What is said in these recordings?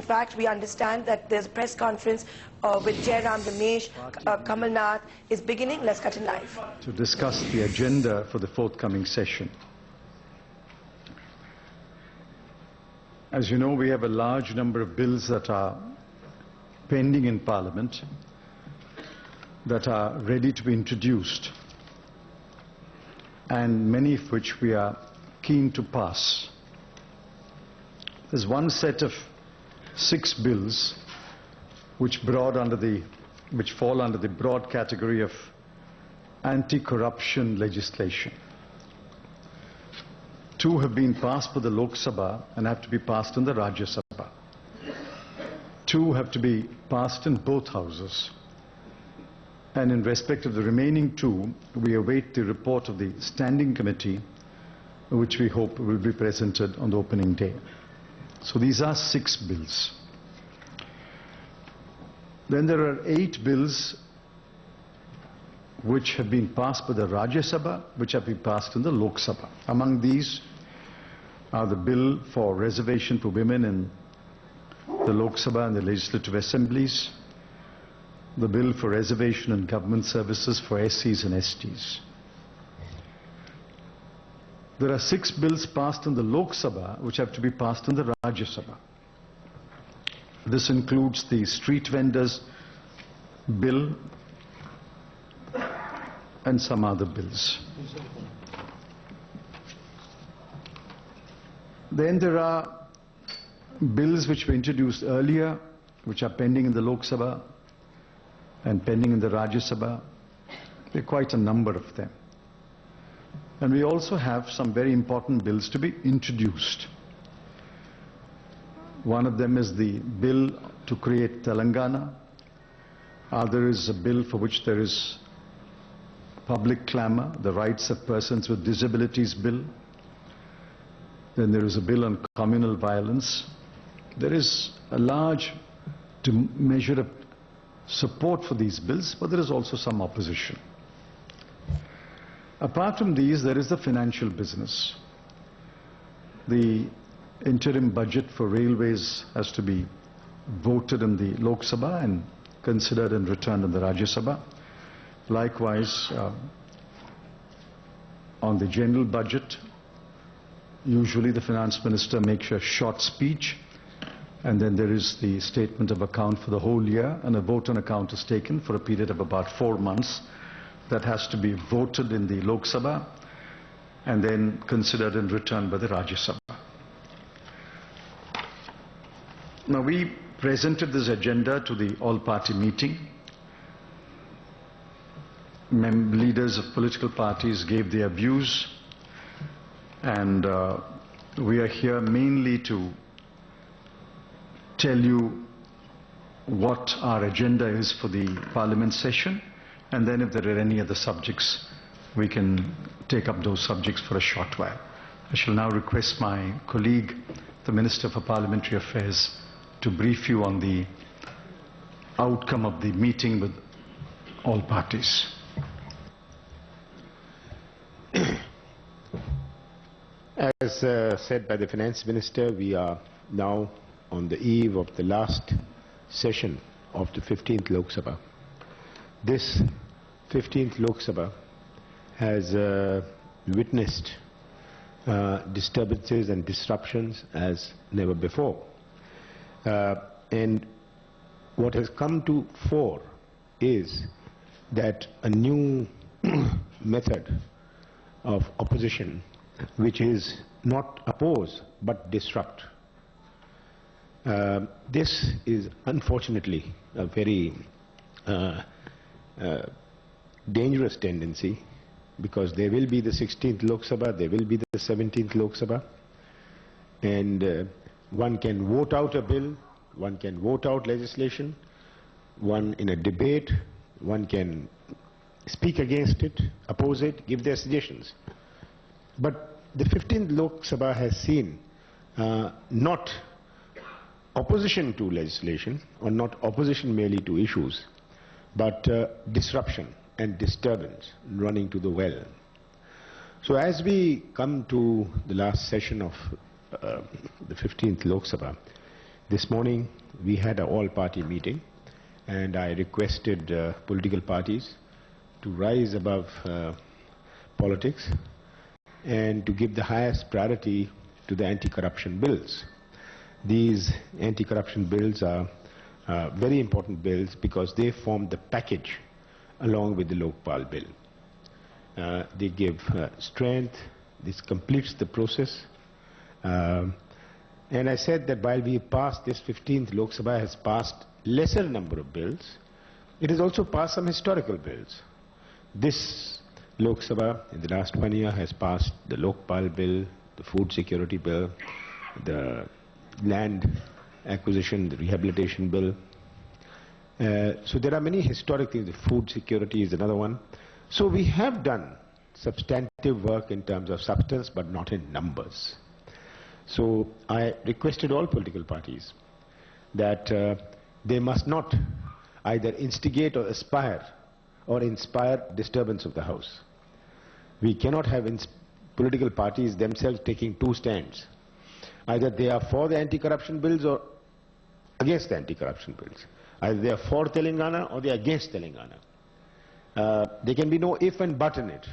fact, we understand that there's a press conference with Jairam Ramesh, Kamal Nath is beginning. Let's cut in live. To discuss the agenda for the forthcoming session. As you know, we have a large number of bills that are pending in Parliament that are ready to be introduced, and many of which we are keen to pass. There's one set of 6 bills which fall under the broad category of anti-corruption legislation. 2 have been passed for the Lok Sabha and have to be passed in the Rajya Sabha. 2 have to be passed in both houses. And in respect of the remaining 2, we await the report of the Standing Committee, which we hope will be presented on the opening day. So these are 6 bills. Then there are 8 bills which have been passed by the Rajya Sabha, which have been passed in the Lok Sabha. Among these are the bill for reservation for women in the Lok Sabha and the legislative assemblies, the bill for reservation in government services for SCs and STs. There are 6 bills passed in the Lok Sabha which have to be passed in the Rajya Sabha. This includes the street vendors bill and some other bills. Then there are bills which were introduced earlier, which are pending in the Lok Sabha and pending in the Rajya Sabha. There are quite a number of them. And we also have some very important bills to be introduced. One of them is the bill to create Telangana. Other is a bill for which there is public clamor, the Rights of Persons with Disabilities Bill. Then there is a bill on communal violence. There is a large measure of support for these bills, but there is also some opposition. Apart from these, there is the financial business. The interim budget for railways has to be voted in the Lok Sabha and considered and returned in the Rajya Sabha. Likewise, on the general budget, usually the finance minister makes a short speech, and then there is the statement of account for the whole year, and a vote on account is taken for a period of about 4 months. That has to be voted in the Lok Sabha and then considered and returned by the Rajya Sabha. Now, we presented this agenda to the all-party meeting. Leaders of political parties gave their views, and we are here mainly to tell you what our agenda is for the Parliament session, and then if there are any other subjects, we can take up those subjects for a short while. I shall now request my colleague, the Minister for Parliamentary Affairs, to brief you on the outcome of the meeting with all parties. As said by the Finance Minister, we are now on the eve of the last session of the 15th Lok Sabha. This 15th Lok Sabha has witnessed disturbances and disruptions as never before. And what has come to fore is that a new method of opposition, which is not oppose but disrupt. This is unfortunately a very dangerous tendency, because there will be the 16th Lok Sabha, there will be the 17th Lok Sabha, and one can vote out a bill, one can vote out legislation, one in a debate, one can speak against it, oppose it, give their suggestions. But the 15th Lok Sabha has seen not opposition to legislation, or not opposition merely to issues, but disruption and disturbance running to the well. So as we come to the last session of the 15th Lok Sabha, This morning we had an all-party meeting, and I requested political parties to rise above politics and to give the highest priority to the anti-corruption bills. These anti-corruption bills are very important bills because they form the package along with the Lokpal bill. They give strength, this completes the process. And I said that while we passed this 15th Lok Sabha has passed lesser number of bills, it has also passed some historical bills. This Lok Sabha in the last 1 year has passed the Lokpal bill, the food security bill, the land acquisition, the rehabilitation bill. So there are many historic things. The food security is another one. So we have done substantive work in terms of substance, but not in numbers. So I requested all political parties that they must not either instigate or aspire or inspire disturbance of the House. We cannot have political parties themselves taking two stands. Either they are for the anti-corruption bills or against the anti-corruption bills. Either they are for Telangana or they are against Telangana. There can be no if and but in it.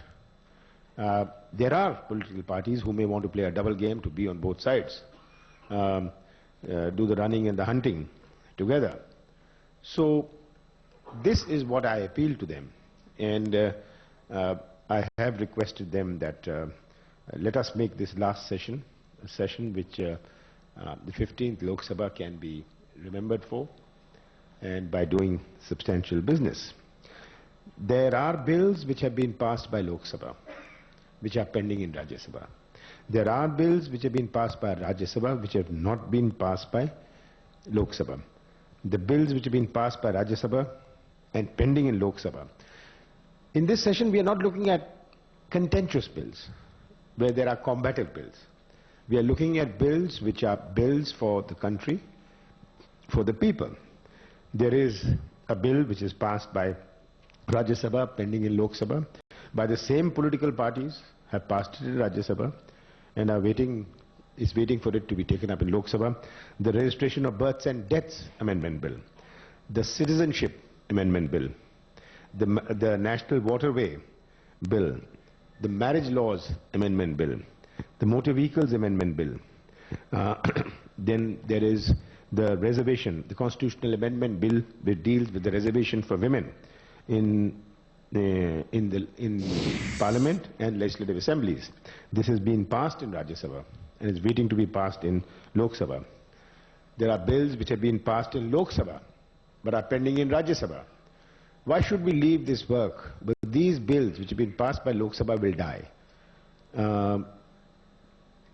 There are political parties who may want to play a double game to be on both sides, do the running and the hunting together. So this is what I appeal to them, and I have requested them that let us make this last session a session which the 15th Lok Sabha can be remembered for, and by doing substantial business. There are bills which have been passed by Lok Sabha which are pending in Rajya Sabha. There are bills which have been passed by Rajya Sabha which have not been passed by Lok Sabha. The bills which have been passed by Rajya Sabha and pending in Lok Sabha. In this session we are not looking at contentious bills where there are combative bills. We are looking at bills which are bills for the country, for the people. There is a bill which is passed by Rajya Sabha, pending in Lok Sabha, by the same political parties, have passed it in Rajya Sabha and are waiting for it to be taken up in Lok Sabha. The Registration of Births and Deaths Amendment Bill, the Citizenship Amendment Bill, the National Waterway Bill, the Marriage Laws Amendment Bill, the Motor Vehicles Amendment Bill. Then there is the reservation, the Constitutional Amendment Bill which deals with the reservation for women in Parliament and legislative assemblies. This has been passed in Rajya Sabha and is waiting to be passed in Lok Sabha. There are bills which have been passed in Lok Sabha but are pending in Rajya Sabha. Why should we leave this work? But these bills which have been passed by Lok Sabha will die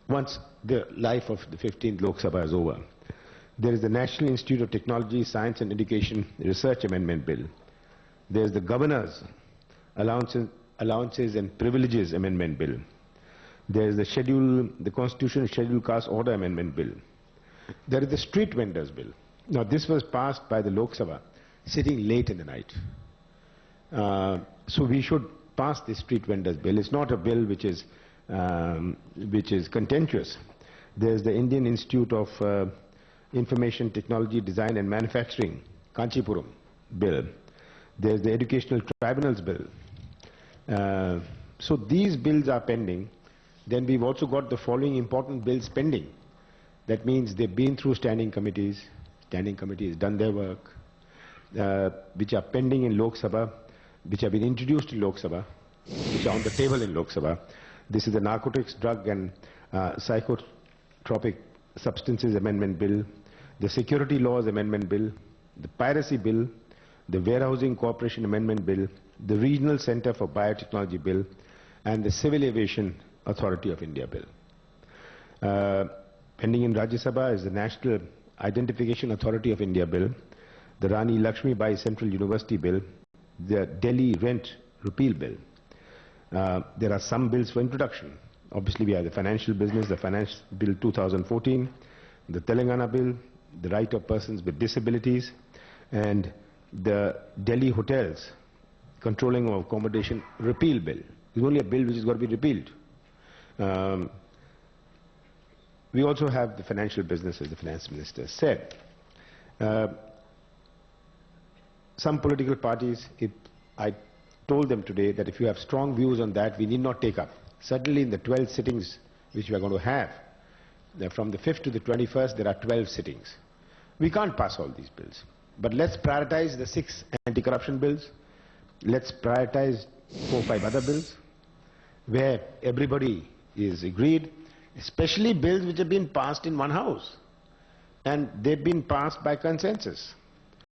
once the life of the 15th Lok Sabha is over. There is the National Institute of Technology, Science and Education Research Amendment Bill. There is the Governors Allowances and Privileges Amendment Bill. There is the Constitutional Scheduled Caste Order Amendment Bill. There is the Street Vendors Bill. Now this was passed by the Lok Sabha sitting late in the night. So we should pass this Street Vendors Bill. It's not a bill which is contentious. There is the Indian Institute of Information Technology Design and Manufacturing, Kanchipuram Bill. There is the Educational Tribunals Bill. So these bills are pending. Then we've also got the following important bills pending. That means they've been through standing committees. Standing committees done their work, which are pending in Lok Sabha, which have been introduced in Lok Sabha, which are on the table in Lok Sabha. This is the Narcotics, Drug and Psychotropic Substances Amendment Bill, the Security Laws Amendment Bill, the Piracy Bill, the Warehousing Cooperation Amendment Bill, the Regional Center for Biotechnology Bill, and the Civil Aviation Authority of India Bill. Pending in Rajya Sabha is the National Identification Authority of India Bill, the Rani Lakshmi Bai Central University Bill, the Delhi Rent Repeal Bill. There are some bills for introduction. Obviously, we have the Financial Business, the Finance Bill 2014, the Telangana Bill, the Right of Persons with Disabilities, and the Delhi Hotels Controlling of Accommodation Repeal Bill. It's only a bill which is got to be repealed. We also have the financial business, as the finance minister said. Some political parties, I told them today that if you have strong views on that, we need not take up. Certainly in the 12 sittings which we are going to have, from the 5th to the 21st, there are 12 sittings. We can't pass all these bills. But let's prioritize the 6 anti-corruption bills. Let's prioritize 4 or 5 other bills where everybody is agreed, especially bills which have been passed in one house. And they've been passed by consensus.